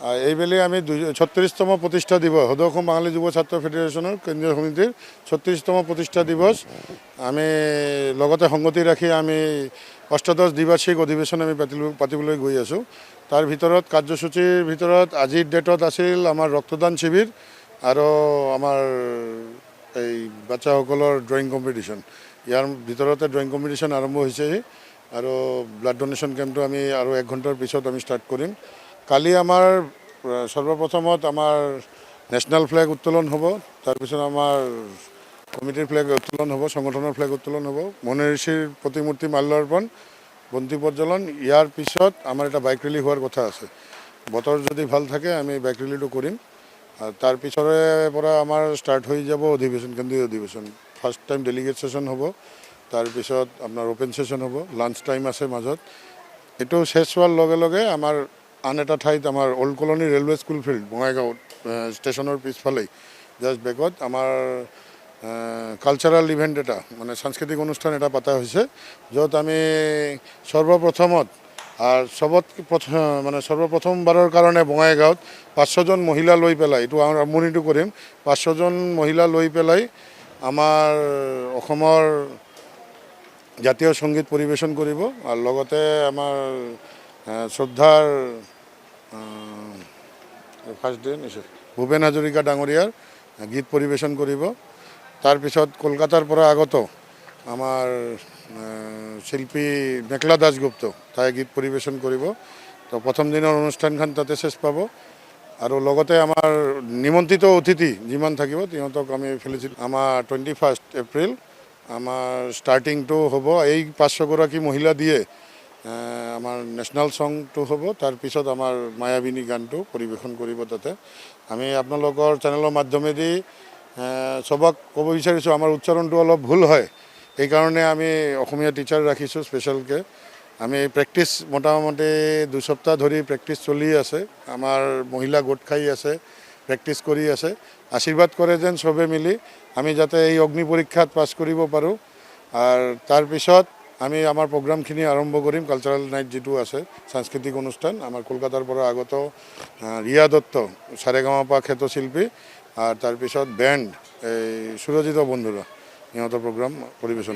এইবেলি আমি 36তম প্ৰতিষ্ঠা দিৱস সদৌ অসম বাঙালী যুৱ ছাত্ৰ ফেডাৰেশ্যনৰ কেন্দ্ৰীয় সমিতিৰ 36তম প্ৰতিষ্ঠা দিৱস আমি লগতে সংগতি ৰাখি আমি অষ্টাদশ দ্বিবাৰ্ষিক অধিৱেশন আমি পাতিবলৈ গৈ আছোঁ। তাৰ ভিতৰত কাৰ্যসূচীৰ ভিতৰত আজিৰ ডেটত আছিল আমাৰ ৰক্তদান শিবিৰ আৰু আমাৰ এই বাচ্চাসকলৰ ড্ৰয়িং কম্পিটিশ্যন। ইয়াৰ ভিতৰতে ড্ৰয়িং কম্পিটিশ্যন আৰম্ভ হৈছেহি আৰু ব্লাড ডোনেশ্যন কেম্পটো আমি আৰু 1 ঘণ্টাৰ পিছত আমি ষ্টাৰ্ট কৰিম। কালি আমাৰ সৰ্বপ্ৰথমত আমাৰ নেশ্যনেল ফ্লেগ উত্তোলন হ'ব, তাৰপিছত আমাৰ কমিটিৰ ফ্লেগ উত্তোলন হ'ব, সংগঠনৰ ফ্লেগ উত্তোলন হ'ব, মনি ঋষিৰ প্ৰতিমূৰ্তি মাল্যাৰ্পণ, বন্তি প্ৰজ্বলন। ইয়াৰ পিছত আমাৰ এটা বাইক ৰেলী হোৱাৰ কথা আছে। বতৰ যদি ভাল থাকে আমি বাইক ৰেলীটো কৰিম। তাৰ পিছৰে পৰা আমাৰ ষ্টাৰ্ট হৈ যাব অধিৱেশন, কেন্দ্ৰীয় অধিৱেশন। ফাৰ্ষ্ট টাইম ডেলিগেট ছেশ্যন হ'ব, তাৰপিছত আপোনাৰ অ'পেন ছেশ্যন হ'ব, লাঞ্চ টাইম আছে মাজত। এইটো শেষ হোৱাৰ লগে লগে আমাৰ আন এটা ঠাইত আমাৰ old colony railway school field বঙাইগাঁৱত ষ্টেচনৰ পিছফালেই জাষ্ট বেকত আমাৰ কালচাৰেল ইভেণ্ট এটা মানে সাংস্কৃতিক অনুষ্ঠান এটা পতা হৈছে, য'ত আমি সৰ্বপ্ৰথমত সৰ্বপ্ৰথমবাৰৰ কাৰণে বঙাইগাঁৱত 500জন মহিলা লৈ পেলাই এইটো আৰম্ভণিটো কৰিম। 500জন মহিলা লৈ পেলাই আমাৰ অসমৰ জাতীয় সংগীত পৰিৱেশন কৰিব আৰু লগতে আমাৰ শ্ৰদ্ধাৰ ফাৰ্ষ্ট ডে ভূপেন হাজৰিকা ডাঙৰীয়াৰ গীত পৰিৱেশন কৰিব। তাৰপিছত কলকাতাৰ পৰা আগত আমাৰ শিল্পী মেখলা দাসগুপ্ত তাই গীত পৰিৱেশন কৰিব। তো প্ৰথম দিনৰ অনুষ্ঠানখন তাতে শেষ পাব আৰু লগতে আমাৰ নিমন্ত্ৰিত অতিথি যিমান থাকিব সিহঁতক আমি ফেলিচিট আমাৰ 21 এপ্ৰিল আমাৰ ষ্টাৰ্টিংটো হ'ব। এই 500গৰাকী মহিলা দিয়ে আমাৰ নেশ্যনেল ছংটো হ'ব। তাৰপিছত আমাৰ মায়াবিনী গানটো পৰিৱেশন কৰিব। তাতে আমি আপোনালোকৰ চেনেলৰ মাধ্যমেদি চবক ক'ব বিচাৰিছোঁ, আমাৰ উচ্চাৰণটো অলপ ভুল হয়, সেইকাৰণে আমি অসমীয়া টিচাৰ ৰাখিছোঁ স্পেচিয়েলকৈ। আমি প্ৰেক্টিছ মোটামুটি 2 সপ্তাহ ধৰি প্ৰেক্টিছ চলি আছে। আমাৰ মহিলা গোট খাই আছে, প্ৰেক্টিছ কৰি আছে। আশীৰ্বাদ কৰে যেন চবে মিলি আমি যাতে এই অগ্নি পৰীক্ষাত পাছ কৰিব পাৰোঁ। আৰু তাৰপিছত আমি আমাৰ প্ৰগ্ৰামখিনি আৰম্ভ কৰিম। কালচাৰেল নাইট যিটো আছে সাংস্কৃতিক অনুষ্ঠান আমাৰ কলকাতাৰ পৰা আগত ৰিয়া দত্ত সাৰেগামাপা খ্যাত শিল্পী আৰু তাৰপিছত বেণ্ড এই সুৰজিত বন্ধুৰা সিহঁতৰ প্ৰগ্ৰাম পৰিৱেশন হ'ব।